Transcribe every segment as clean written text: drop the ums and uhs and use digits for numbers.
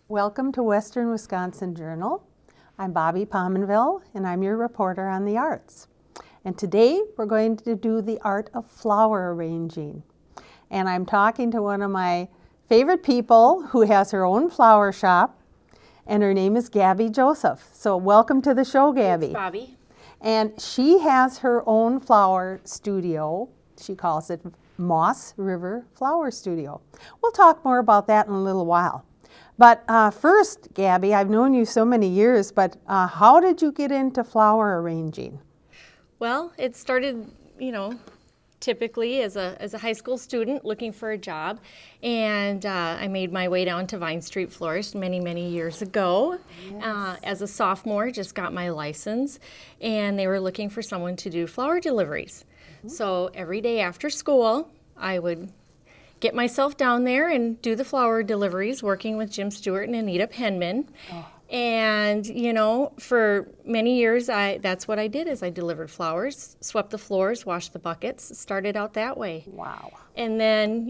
Welcome to Western Wisconsin Journal. I'm Bobby Pominville, and I'm your reporter on the arts. And today we're going to do the art of flower arranging. And I'm talking to one of my favorite people who has her own flower shop, and her name is Gabby Joseph. So welcome to the show, Gabby. Thanks, Bobby. And she has her own flower studio. She calls it Moss River Flower Studio. We'll talk more about that in a little while. But first, Gabby, I've known you so many years, but how did you get into flower arranging? Well, it started, typically as a high school student looking for a job, and I made my way down to Vine Street Florist many years ago. Yes. As a sophomore, just got my license, and they were looking for someone to do flower deliveries. Mm-hmm. So every day after school, I would get myself down there and do the flower deliveries, working with Jim Stewart and Anita Penman. Oh. And, for many years, that's what I did is I delivered flowers, swept the floors, washed the buckets, started out that way. Wow. And then,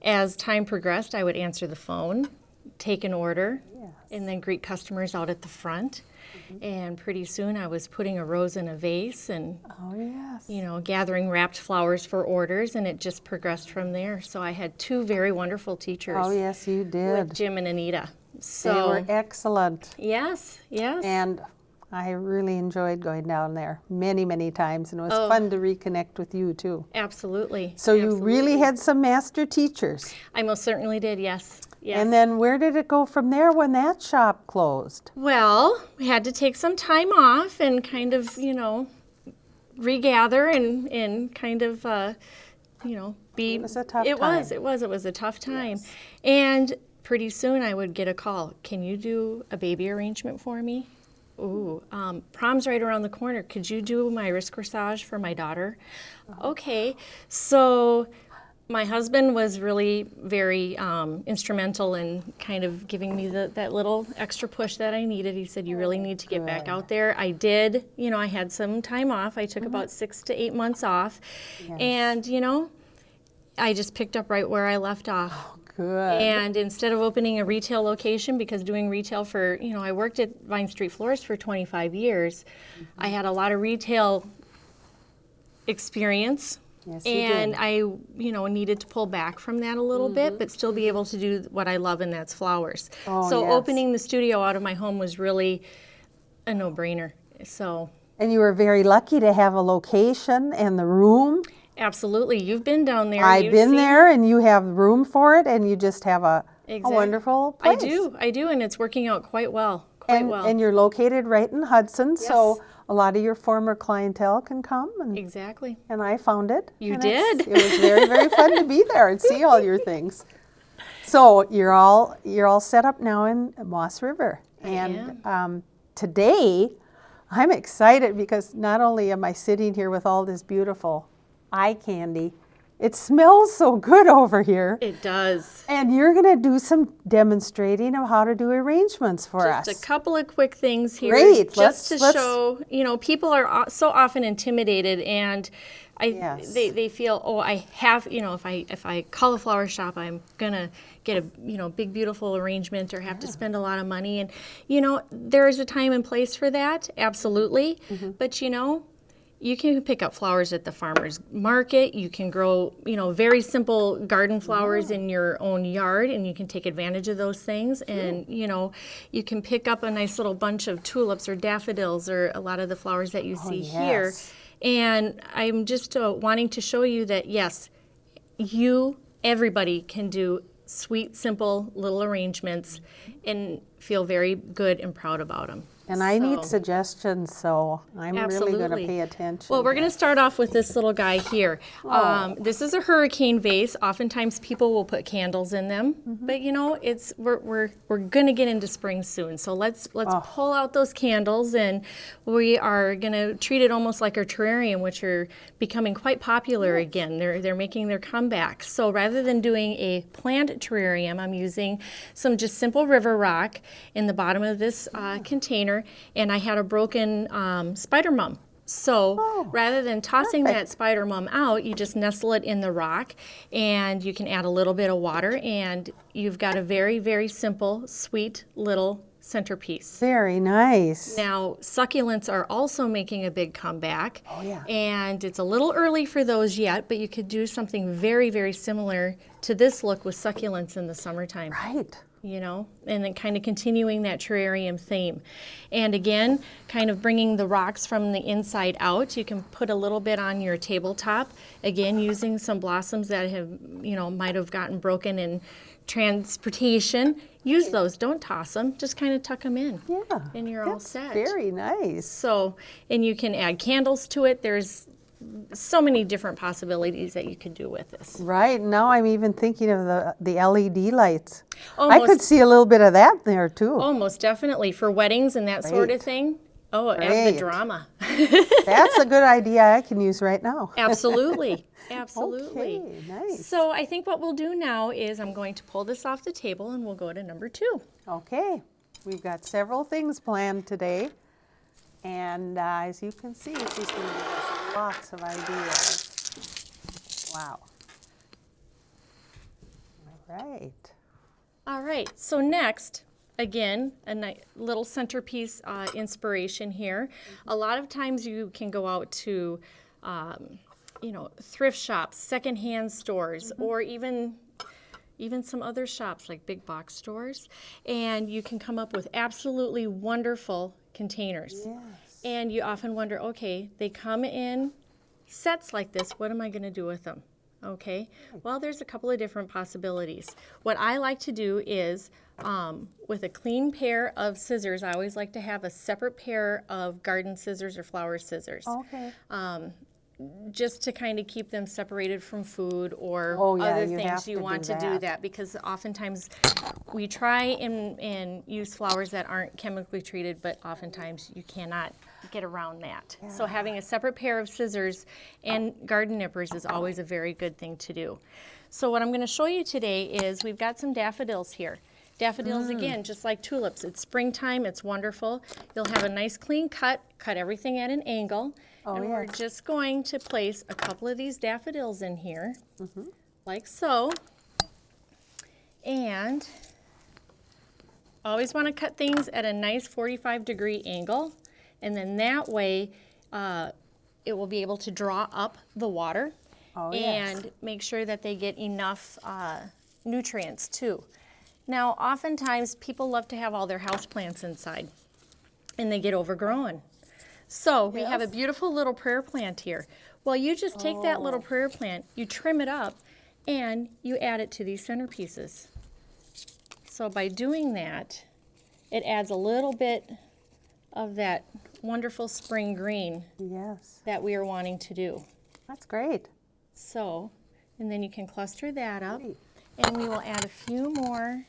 as time progressed, I would answer the phone, take an order, Yes. and then greet customers out at the front. Mm-hmm. And pretty soon I was putting a rose in a vase and, Oh, yes. gathering wrapped flowers for orders, and it just progressed from there. So I had two very wonderful teachers. Oh, yes, you did. With Jim and Anita. So they were excellent. Yes. And I really enjoyed going down there many times, and it was fun to reconnect with you too. Absolutely. So you really had some master teachers. I most certainly did, yes. And then where did it go from there when that shop closed? Well, we had to take some time off and kind of, regather and kind of, be. It was a tough time. It was a tough time. Yes. And pretty soon I would get a call. Can you do a baby arrangement for me? Ooh, prom's right around the corner. Could you do my wrist corsage for my daughter? Okay. So my husband was really very instrumental in kind of giving me that little extra push that I needed. He said, you really need to get back out there. I did. I had some time off. I took about 6 to 8 months off. Yes. And, I just picked up right where I left off. Good. And instead of opening a retail location, because doing retail for, I worked at Vine Street Florist for 25 years. Mm-hmm. I had a lot of retail experience. Yes, you and did. I, needed to pull back from that a little bit, but still be able to do what I love, and that's flowers. Oh, so yes. opening the studio out of my home was really a no-brainer. So. And you were very lucky to have a location and the room. Absolutely. You've been down there. I've been there, and you have room for it, and you just have a wonderful place. I do, and it's working out quite well. And you're located right in Hudson, so a lot of your former clientele can come. And, exactly. And I found it. You did. It was very fun to be there and see all your things. So you're all set up now in Moss River. And today, I'm excited because not only am I sitting here with all this beautiful eye candy, it smells so good over here. It does. And you're going to do some demonstrating of how to do arrangements for us. Just a couple of quick things here. Great. Just to show, people are so often intimidated, and they feel, I have, if I call a flower shop, I'm going to get a big, beautiful arrangement or have to spend a lot of money. And, there is a time and place for that, absolutely. Mm-hmm. But, you can pick up flowers at the farmer's market. You can grow, very simple garden flowers in your own yard, and you can take advantage of those things. And, you can pick up a nice little bunch of tulips or daffodils or a lot of the flowers that you see here. And I'm just wanting to show you that, yes, everybody can do sweet, simple little arrangements and feel very good and proud about them. And I need suggestions, so I'm really going to pay attention. Well, we're going to start off with this little guy here. This is a hurricane vase. Oftentimes people will put candles in them, but we're going to get into spring soon. So let's pull out those candles, and we are going to treat it almost like our terrarium, which are becoming quite popular again. They're making their comeback. So rather than doing a plant terrarium, I'm using some just simple river rock in the bottom of this container. And I had a broken spider mum. So rather than tossing that spider mum out, you just nestle it in the rock, and you can add a little bit of water, and you've got a very, very simple, sweet little centerpiece. Very nice. Now, succulents are also making a big comeback. Oh, yeah. And it's a little early for those yet, but you could do something very, very similar to this look with succulents in the summertime. Right. You know, and then kind of continuing that terrarium theme. And again, kind of bringing the rocks from the inside out. You can put a little bit on your tabletop, again, using some blossoms that have, you know, might have gotten broken in transportation. Use those, don't toss them, just kind of tuck them in. Yeah. And you're all set. Very nice. So, and you can add candles to it. There's so many different possibilities that you could do with this. Right. Now I'm even thinking of the LED lights. Oh, I could see a little bit of that there too. Oh, most definitely. For weddings and that sort of thing. Oh, add the drama. That's a good idea I can use right now. Absolutely. Absolutely. Okay, nice. So I think what we'll do now is I'm going to pull this off the table and we'll go to number 2. Okay. We've got several things planned today. And as you can see, she's going to give us lots of ideas. Wow. All right. All right. So next, again, a little centerpiece inspiration here. A lot of times you can go out to, you know, thrift shops, secondhand stores, or even some other shops like big box stores, and you can come up with absolutely wonderful containers. Yes. And you often wonder, okay, they come in sets like this, what am I going to do with them? Okay, well, there's a couple of different possibilities. What I like to do is, with a clean pair of scissors, I always like to have a separate pair of garden scissors or flower scissors. Okay. Just to kind of keep them separated from food or you other have things you to want do to do that. that, because oftentimes we try and use flowers that aren't chemically treated, but oftentimes you cannot get around that. So having a separate pair of scissors and garden nippers is always a very good thing to do. So what I'm going to show you today is we've got some daffodils here. Daffodils, again, just like tulips. It's springtime. It's wonderful. You'll have a nice clean cut everything at an angle. And we're just going to place a couple of these daffodils in here, like so. And always want to cut things at a nice 45-degree angle. And then that way, it will be able to draw up the water and make sure that they get enough nutrients too. Now, oftentimes people love to have all their houseplants inside and they get overgrown. So we have a beautiful little prayer plant here. Well, you just take that little prayer plant, you trim it up, and you add it to these centerpieces. So by doing that, it adds a little bit of that wonderful spring green that we are wanting to do. That's great. So, and then you can cluster that up, and we will add a few more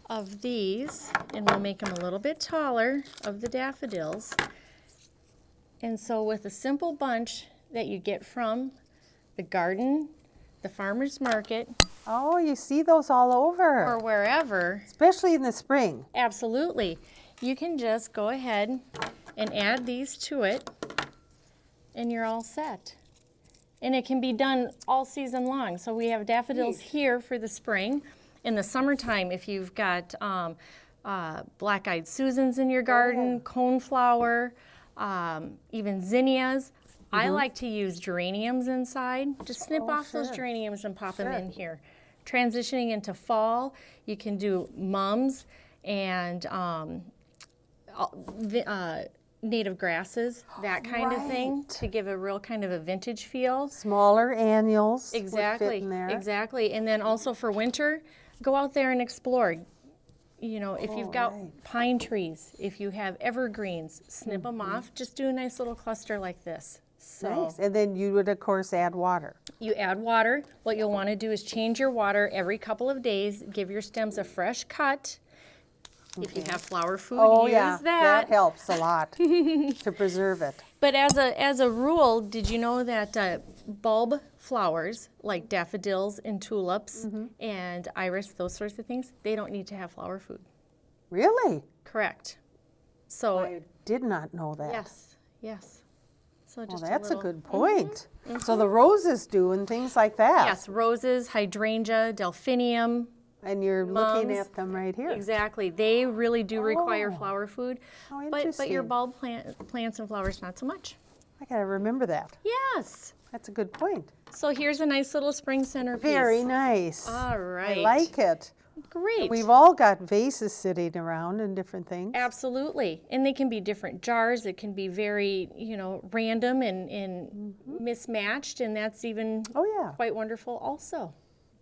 of these, and we'll make them a little bit taller, of the daffodils. And so with a simple bunch that you get from the garden, the farmer's market. Oh, you see those all over. Or wherever. Especially in the spring. Absolutely. You can just go ahead and add these to it, and you're all set. And it can be done all season long. So we have daffodils here for the spring. In the summertime, if you've got black-eyed Susans in your garden, coneflower, even zinnias. I like to use geraniums inside. Just snip off those geraniums and pop them in here. Transitioning into fall, you can do mums and native grasses, that kind of thing, to give a real kind of a vintage feel. Smaller annuals. Exactly, would fit in there. exactly. And then also for winter, go out there and explore. You know, if you've got pine trees, if you have evergreens, snip them off. Just do a nice little cluster like this. So nice. And then you would, of course, add water. You add water. What you'll want to do is change your water every couple of days. Give your stems a fresh cut. If you have flower food, use that. That helps a lot to preserve it. But as a rule, did you know that bulb flowers like daffodils and tulips and iris, those sorts of things, they don't need to have flower food? Really? Correct. So I did not know that. yes, yes. So just that's a little, good point. So the roses do and things like that. Yes, roses, hydrangea, delphinium. And you're looking at them right here. Exactly. They really do require flower food. How But your interesting. bulb plants and flowers, not so much. I got to remember that. Yes. That's a good point. So here's a nice little spring centerpiece. Very nice. All right. I like it. Great. We've all got vases sitting around and different things. Absolutely. And they can be different jars. It can be very, random and mismatched. And that's even quite wonderful also.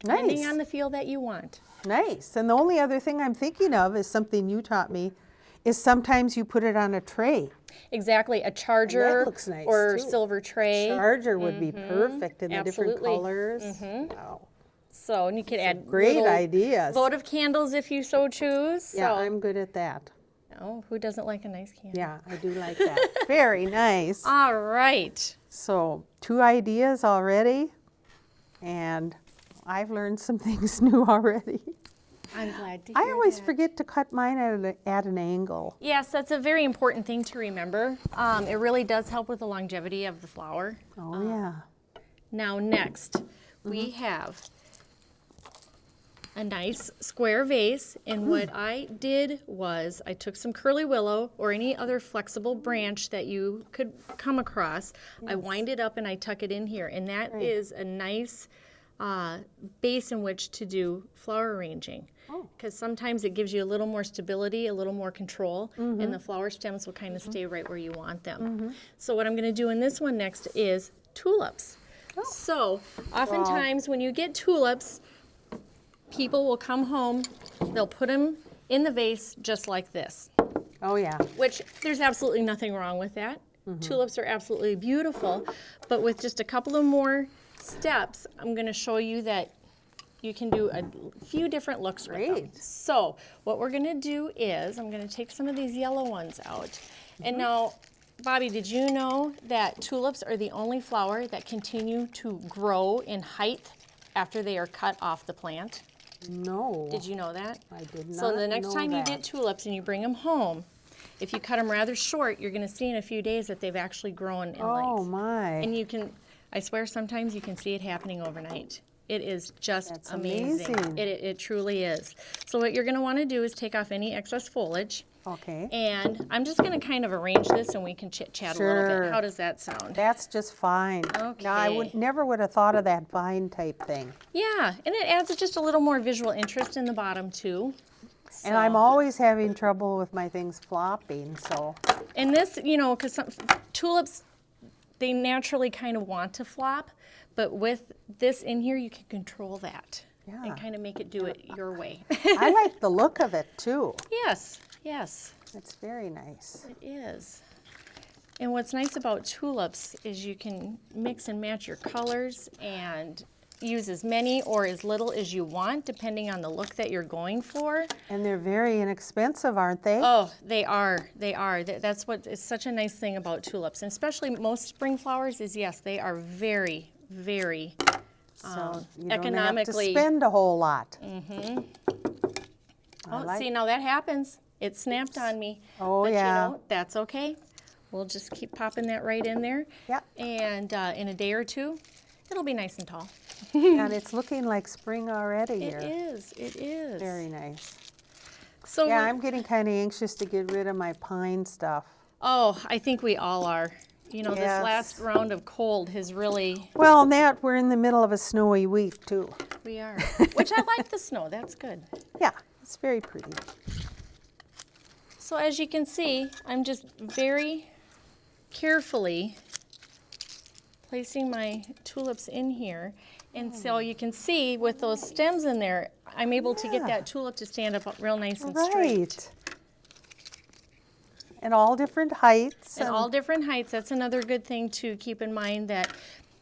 Depending on the feel that you want. Nice. And the only other thing I'm thinking of is something you taught me, is sometimes you put it on a tray. Exactly. A charger looks nice or too. silver tray. Charger would be perfect in the different Absolutely. colors. Wow. So, and you could add Great little ideas. votive candles if you so choose. Yeah, So, I'm good at that. oh, who doesn't like a nice candle? Yeah, I do like that. Very nice. All right. So 2 ideas already, and I've learned some things new already. I'm glad to hear I always that. forget to cut mine at an angle. Yes, that's a very important thing to remember. It really does help with the longevity of the flower. Oh, yeah. Now next, we have a nice square vase, and what I did was I took some curly willow or any other flexible branch that you could come across. I wind it up and I tuck it in here, and that is a nice base in which to do flower arranging, because sometimes it gives you a little more stability, a little more control, and the flower stems will kind of stay right where you want them. So what I'm going to do in this one next is tulips. So oftentimes when you get tulips, people will come home, they'll put them in the vase just like this. Oh, yeah. Which there's absolutely nothing wrong with that. Tulips are absolutely beautiful, but with just a couple of more steps, I'm going to show you that you can do a few different looks with them. So what we're going to do is I'm going to take some of these yellow ones out. And now, Bobby, did you know that tulips are the only flower that continue to grow in height after they are cut off the plant? No. Did you know that? I did not So the next know time you that. get tulips and you bring them home, if you cut them rather short, you're going to see in a few days that they've actually grown in length. Oh, my. And you can, I swear sometimes you can see it happening overnight. It is just That's amazing. amazing. It truly is. So what you're going to want to do is take off any excess foliage. Okay. And I'm just going to kind of arrange this and we can chit-chat a little Sure. bit. How does that sound? That's just fine. Now, I Okay. never would have thought of that vine type thing. Yeah, and it adds just a little more visual interest in the bottom too. And I'm always having trouble with my things flopping, so. And this, because some tulips, they naturally kind of want to flop, but with this in here, you can control that. Yeah. And kind of make it do it your way. I like the look of it, too. Yes, yes, It's very nice. it is. And what's nice about tulips is you can mix and match your colors and use as many or as little as you want, depending on the look that you're going for. And they're very inexpensive, aren't they? Oh, they are. They are. That's what is such a nice thing about tulips, and especially most spring flowers is, yes, they are very, very So you economically. don't have to spend a whole lot. Oh, see, now that happens. It snapped on me. Oh, But yeah. That's okay. We'll just keep popping that right in there. Yep. And in a day or two, it'll be nice and tall. And it's looking like spring already here. It is. It is. Very nice. So Yeah, I'm getting kind of anxious to get rid of my pine stuff. oh, I think we all are. This Yes. last round of cold has really. Well, Nat, we're in the middle of a snowy week, too. We are. Which I like the snow. That's good. Yeah, it's very pretty. So as you can see, I'm just very carefully placing my tulips in here. And so you can see with those stems in there, I'm able to get Yeah. that tulip to stand up real nice and straight. Right. And all different heights. And all different heights. That's another good thing to keep in mind, that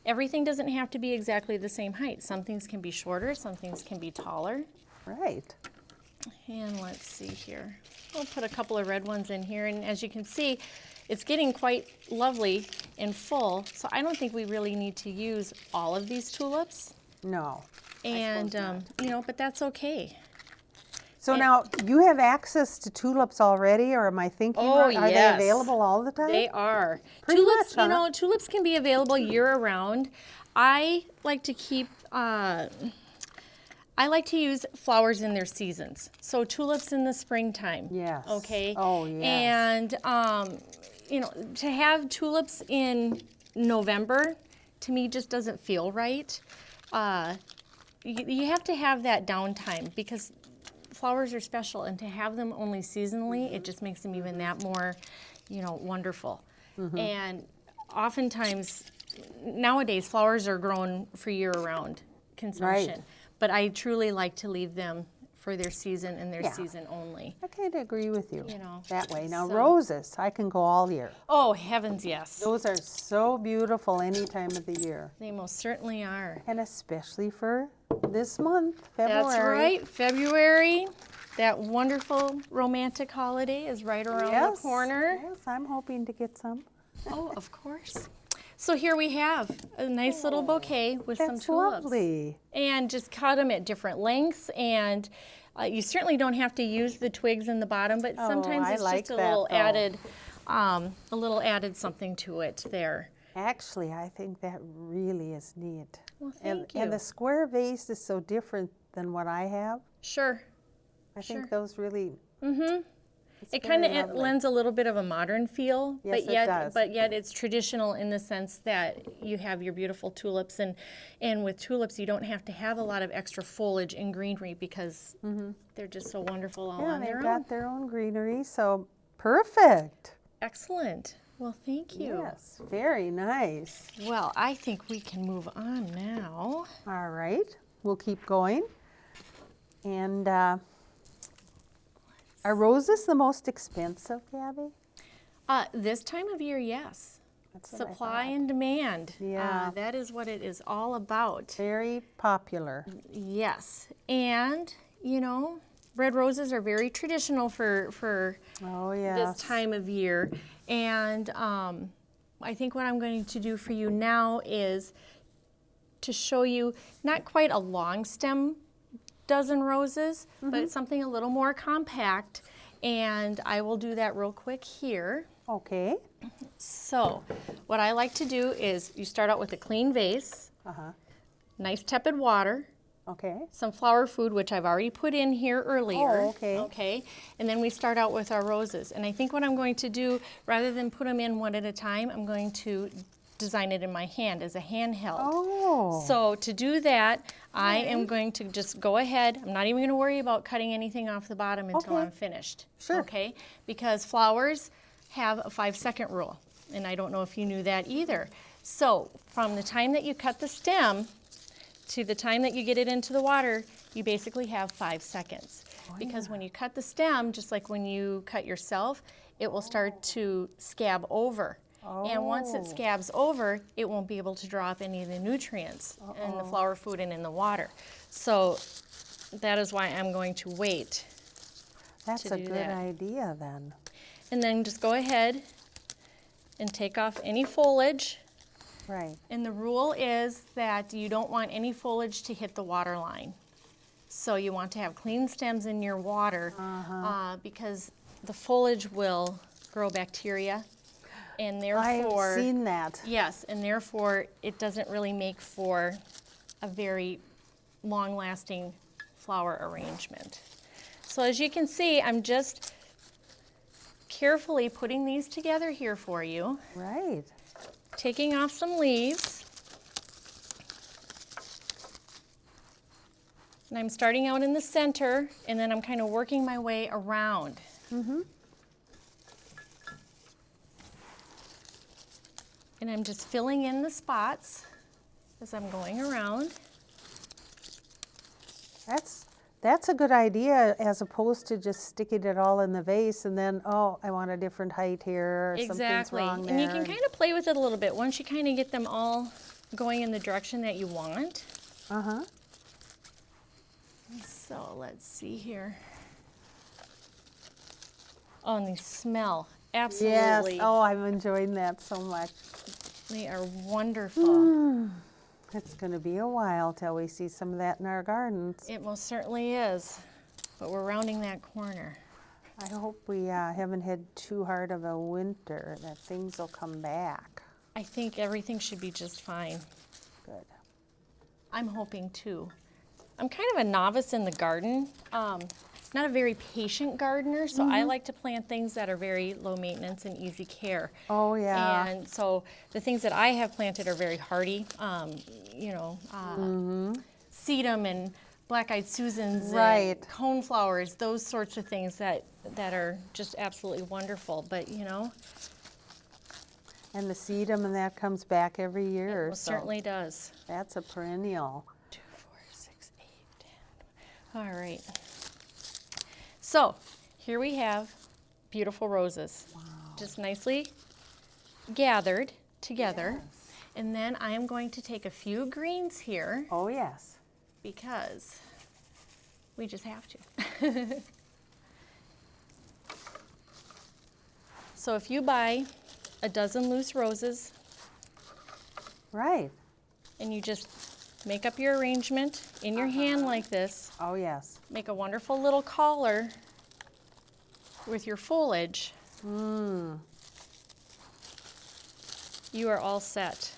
everything doesn't have to be exactly the same height. Some things can be shorter, some things can be taller. Right. And let's see here. We'll put a couple of red ones in here, and as you can see, it's getting quite lovely and full, so I don't think we really need to use all of these tulips. No. And, but that's okay. So now you have access to tulips already, or am I thinking? Oh, Are they available all the time? They are. Pretty Tulips, much, huh? you know, tulips can be available year-round. I like to keep. I like to use flowers in their seasons. So tulips in the springtime. Yes. Okay. Oh, yes. And you know, to have tulips in November, to me, just doesn't feel right. You have to have that downtime because flowers are special, and to have them only seasonally, it just makes them even that more, you know, wonderful. And oftentimes, nowadays, flowers are grown for year-round consumption. Right. But I truly like to leave them for their season and their season only. I kind of agree with you, You know, that way. Now, so- roses, I can go all year. Oh, heavens, yes. Those are so beautiful any time of the year. They most certainly are. And especially for this month, February. That's right, February. That wonderful romantic holiday is right around the corner. Yes, I'm hoping to get some. Oh, of course. So here we have a nice little bouquet with some That's tulips. lovely. And just cut them at different lengths, and you certainly don't have to use the twigs in the bottom, but sometimes I it's like just a that, little added something to it there. Actually, I think that really is neat. Well, thank you. And the square vase is so different than what I have. Sure. I think those really. It kind of lends a little bit of a modern feel, Yes, but yet, it does. but yet it's traditional in the sense that you have your beautiful tulips, and with tulips you don't have to have a lot of extra foliage and greenery because they're just so wonderful all on They've their own. got their own greenery, so perfect. Excellent. Well, thank you. Yes, very nice. Well, I think we can move on now. All right, we'll keep going. And are roses the most expensive, Gabby? This time of year, yes. That's what I Supply thought. and demand. Yeah. That is what it is all about. Very popular. Yes. And, you know, red roses are very traditional for Oh, yes. this time of year. And I think what I'm going to do for you now is to show you not quite a long stem dozen roses, but something a little more compact. And I will do that real quick here. Okay. So what I like to do is you start out with a clean vase, nice tepid water, Okay. some flower food, which I've already put in here earlier. Oh, okay. Okay, and then we start out with our roses. And I think what I'm going to do, rather than put them in one at a time, I'm going to design it in my hand as a handheld. Oh. So to do that, I am going to just go ahead. I'm not even going to worry about cutting anything off the bottom until Okay. I'm finished. Sure. Okay, because flowers have a 5-second rule, and I don't know if you knew that either. So from the time that you cut the stem to the time that you get it into the water, you basically have 5 seconds. Because when you cut the stem, just like when you cut yourself, it will start to scab over. And once it scabs over, it won't be able to draw up any of the nutrients in the flower food and in the water. So that is why I'm going to wait. That's to a do good that. idea then. And then just go ahead and take off any foliage. Right. And the rule is that you don't want any foliage to hit the water line. So you want to have clean stems in your water because the foliage will grow bacteria, and therefore I've seen that. yes, and therefore it doesn't really make for a very long-lasting flower arrangement. So as you can see, I'm just carefully putting these together here for you, Right. taking off some leaves. And I'm starting out in the center, and then I'm kind of working my way around. And I'm just filling in the spots as I'm going around. That's a good idea, as opposed to just sticking it all in the vase and then, oh, I want a different height here, or something's Exactly. wrong there. And you can kind of play with it a little bit once you kind of get them all going in the direction that you want. Uh-huh. So let's see here. Oh, and they smell absolutely. Yes. Oh, I'm enjoying that so much. They are wonderful. It's going to be a while till we see some of that in our gardens. It most certainly is. but we're rounding that corner. I hope we haven't had too hard of a winter, that things will come back. I think everything should be just fine. Good. I'm hoping too. I'm kind of a novice in the garden, not a very patient gardener, so I like to plant things that are very low maintenance and easy care. Oh, yeah. And so the things that I have planted are very hardy, sedum and black-eyed Susans and coneflowers, those sorts of things that are just absolutely wonderful. But, you know. And the sedum and that comes back every year. It certainly does. That's a perennial. 2, 4, 6, 8, 10. All right. So here we have beautiful roses. Wow. Just nicely gathered together. Yes. And then I am going to take a few greens here. Oh, yes. Because we just have to. So if you buy a dozen loose roses, right, and you just make up your arrangement in your hand like this. Oh, yes. Make a wonderful little collar with your foliage. You are all set.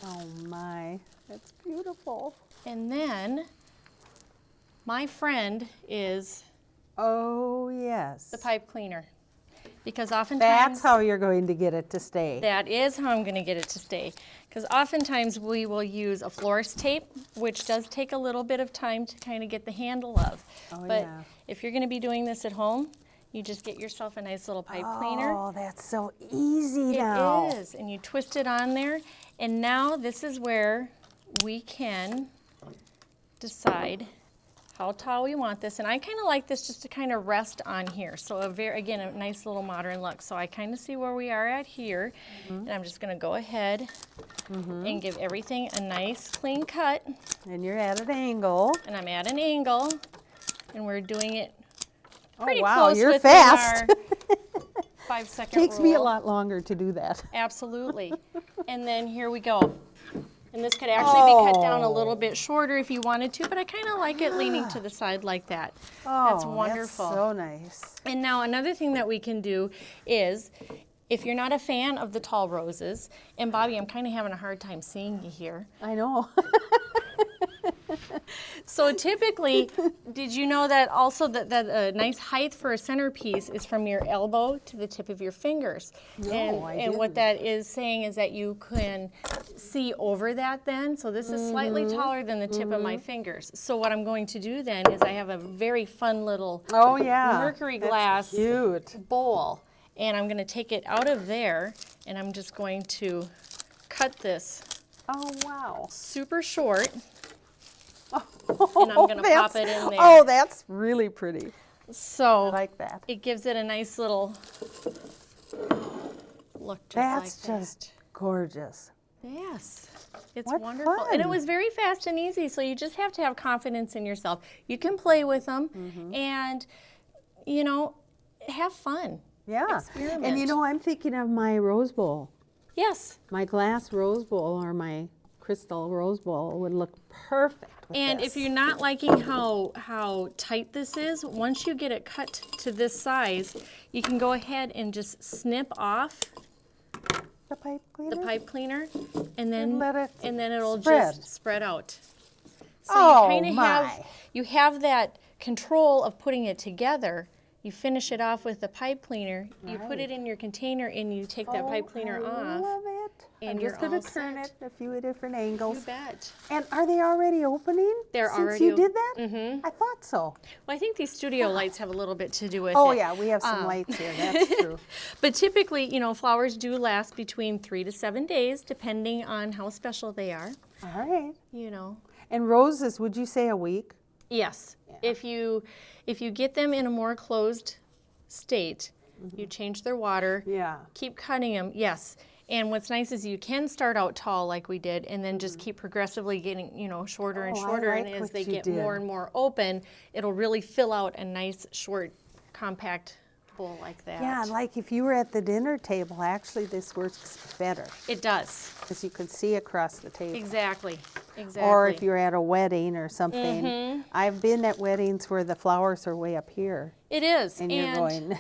Oh my, that's beautiful. And then my friend is oh, yes, the pipe cleaner. Because oftentimes that's how you're going to get it to stay. That is how I'm going to get it to stay. Because oftentimes we will use a florist tape, which does take a little bit of time to kind of get the handle of. Oh, but yeah. if you're going to be doing this at home, you just get yourself a nice little pipe cleaner. Oh, that's so easy now. It is. And you twist it on there. And now this is where we can decide how tall we want this. And I kind of like this just to kind of rest on here. So again, a nice little modern look. So I kind of see where we are at here. And I'm just going to go ahead and give everything a nice clean cut. And you're at an angle. And I'm at an angle. And we're doing it pretty wow, close you're within fast. our 5-second Takes me a rule. lot longer to do that. Absolutely. And then here we go. And this could actually be cut down a little bit shorter if you wanted to, but I kind of like it leaning to the side like that. That's wonderful. That's so nice. And now another thing that we can do is, if you're not a fan of the tall roses, and Bobby, I'm kind of having a hard time seeing you here. I know. So typically, did you know that also that a nice height for a centerpiece is from your elbow to the tip of your fingers? No, and what that is saying is that you can see over that then. So this is slightly taller than the tip of my fingers. So what I'm going to do then is I have a very fun little mercury glass bowl. And I'm going to take it out of there, and I'm just going to cut this super short. And I'm going to pop it in there. Oh, that's really pretty. So I like that. It gives it a nice little look just That's like that. just gorgeous. Yes. It's What wonderful. fun. And it was very fast and easy, so you just have to have confidence in yourself. You can play with them and, you know, have fun. Yeah. Experiment. And you know, I'm thinking of my rose bowl. Yes. My glass rose bowl or my crystal rose bowl would look perfect with And this. if you're not liking how tight this is, once you get it cut to this size, you can go ahead and just snip off the pipe cleaner, and then let it it'll spread. just spread out. So Oh, you kind of my. have that control of putting it together. You finish it off with the pipe cleaner. You put it in your container and you take that pipe cleaner I off. love it. And I'm you're just going all to turn set. it a few different angles. You bet. And are they already opening? They're since already you did that? Mm-hmm. I thought so. Well, I think these studio lights have a little bit to do with it. Oh yeah, we have some lights here. That's true. But typically, you know, flowers do last between 3 to 7 days, depending on how special they are. All right. You know. And roses, would you say a week? Yes. If you get them in a more closed state, you change their water. Yeah. Keep cutting them. Yes. And what's nice is you can start out tall like we did, and then just keep progressively getting, you know, shorter and Oh, I shorter. like And as what they you get did. more and more open, it'll really fill out a nice, short, compact bowl like that. Yeah, like if you were at the dinner table, actually this works better. It does. Because you can see across the table. Exactly. Exactly. Or if you're at a wedding or something. I've been at weddings where the flowers are way up here. It is. And you're going,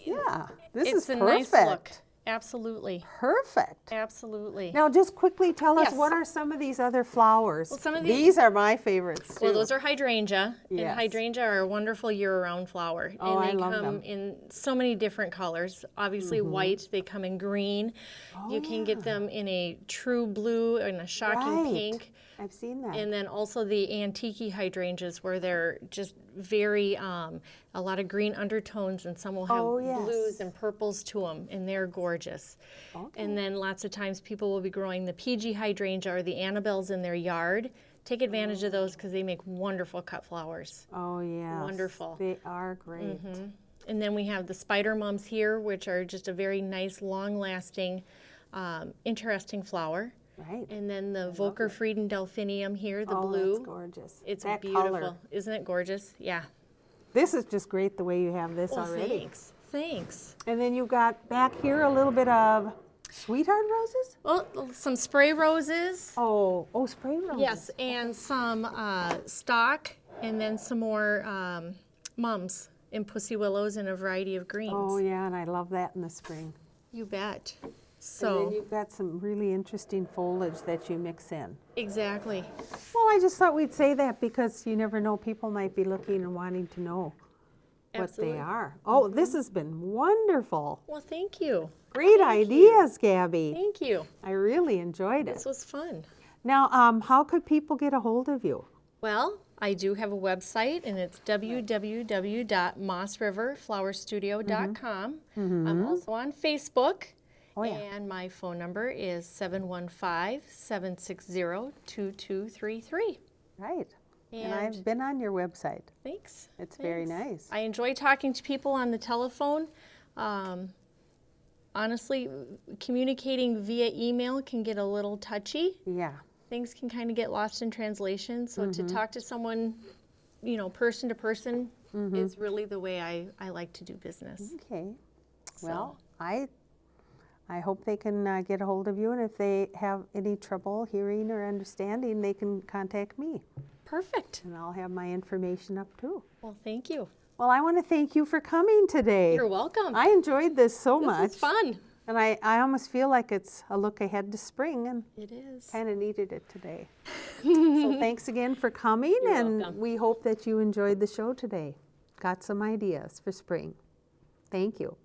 yeah, this is a perfect. Nice look. Absolutely. Perfect. Absolutely. Now, just quickly tell us, Yes. what are some of these other flowers? Well, some of these are my favorites, too. Well, those are hydrangea, Yes. and hydrangea are a wonderful year-round flower. Oh, and I they love come them. in so many different colors. Obviously white, they come in green. You can get them in a true blue and a shocking Right. pink. I've seen that. And then also the antique hydrangeas where they're just very, a lot of green undertones, and some will have Oh, yes. blues and purples to them, and they're gorgeous. Okay. And then lots of times people will be growing the PG hydrangea or the Annabelles in their yard. Take advantage of those because they make wonderful cut flowers. Oh, yeah. Wonderful. They are great. And then we have the spider mums here, which are just a very nice, long-lasting, interesting flower. Right. And then the Volker Frieden Delphinium here, the Oh, blue. that's gorgeous. It's that beautiful. color. Isn't it gorgeous? Yeah. This is just great the way you have this Well, already. thanks. Thanks. And then you've got back here a little bit of sweetheart roses? Well, some spray roses. Oh, spray roses. Yes, and some stock, and then some more mums and pussy willows in a variety of greens. Oh, yeah, and I love that in the spring. You bet. And So, then you've got some really interesting foliage that you mix in. exactly. Well, I just thought we'd say that because you never know, people might be looking and wanting to know what Absolutely. they are. Oh, this has been wonderful. Well, thank you. Great ideas, Gabby. Thank you. I really enjoyed it. This was fun. Now, how could people get a hold of you? Well, I do have a website, and it's www.mossriverflowerstudio.com. I'm also on Facebook. Oh, yeah. And my phone number is 715-760-2233. Right. And And- I've been on your website. Thanks. It's very Thanks. nice. I enjoy talking to people on the telephone. Honestly, communicating via email can get a little touchy. Yeah. Things can kind of get lost in translation. So to talk to someone, person to person is really the way I like to do business. Okay. So- Well, I hope they can get a hold of you, and if they have any trouble hearing or understanding, they can contact me, Perfect. and I'll have my information up too. Well, thank you. Well, I want to thank you for coming today. You're welcome. I enjoyed this so much. This is fun. And I almost feel like it's a look ahead to spring, and It is. kind of needed it today. So thanks again for coming, You're and welcome. we hope that you enjoyed the show today. Got some ideas for spring. Thank you.